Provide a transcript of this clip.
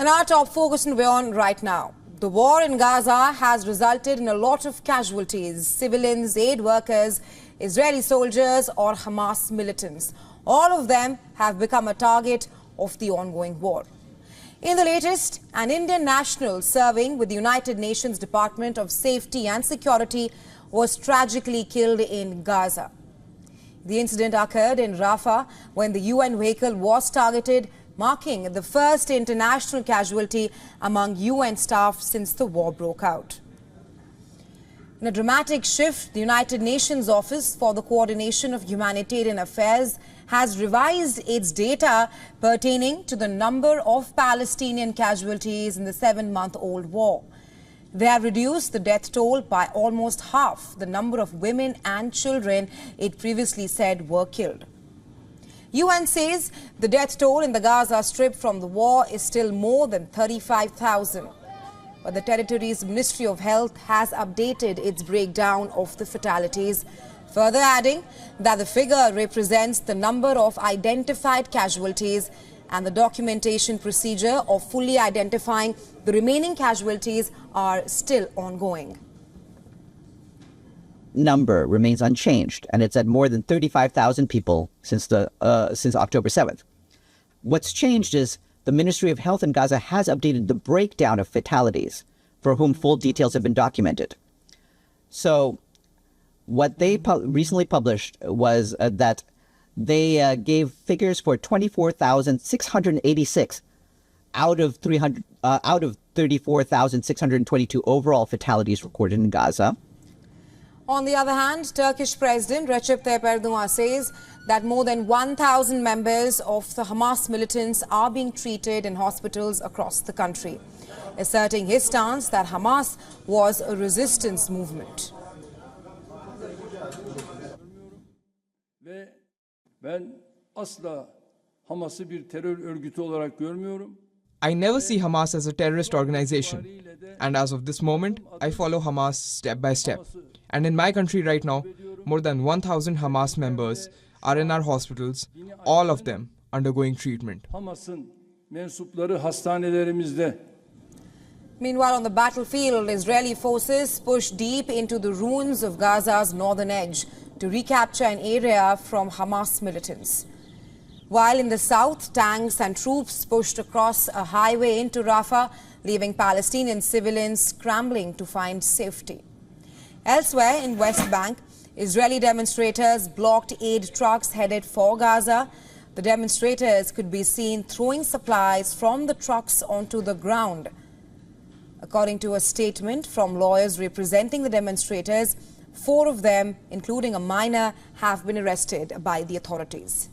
And our top focus in WION right now. The war in Gaza has resulted in a lot of casualties. Civilians, aid workers, Israeli soldiers or Hamas militants. All of them have become a target of the ongoing war. In the latest, an Indian national serving with the United Nations Department of Safety and Security was tragically killed in Gaza. The incident occurred in Rafah when the UN vehicle was targeted, marking the first international casualty among UN staff since the war broke out. In a dramatic shift, the United Nations Office for the Coordination of Humanitarian Affairs has revised its data pertaining to the number of Palestinian casualties in the 7-month-old war. They have reduced the death toll by almost half the number of women and children it previously said were killed. UN says the death toll in the Gaza Strip from the war is still more than 35,000. But the territory's Ministry of Health has updated its breakdown of the fatalities, further adding that the figure represents the number of identified casualties and the documentation procedure of fully identifying the remaining casualties are still ongoing. Number remains unchanged, and it's at more than 35,000 people since October 7th. What's changed is the Ministry of Health in Gaza has updated the breakdown of fatalities for whom full details have been documented. So what they recently published was that they gave figures for 24,686 out of 34,622 overall fatalities recorded in Gaza. On the other hand, Turkish President Recep Tayyip Erdogan says that more than 1,000 members of the Hamas militants are being treated in hospitals across the country, asserting his stance that Hamas was a resistance movement. I never see Hamas as a terrorist organization, and as of this moment, I follow Hamas step by step. And in my country right now, more than 1,000 Hamas members are in our hospitals, all of them undergoing treatment. Meanwhile, on the battlefield, Israeli forces push deep into the ruins of Gaza's northern edge to recapture an area from Hamas militants. While in the south, tanks and troops pushed across a highway into Rafah, leaving Palestinian civilians scrambling to find safety. Elsewhere in West Bank, Israeli demonstrators blocked aid trucks headed for Gaza. The demonstrators could be seen throwing supplies from the trucks onto the ground. According to a statement from lawyers representing the demonstrators, 4 of them, including a minor, have been arrested by the authorities.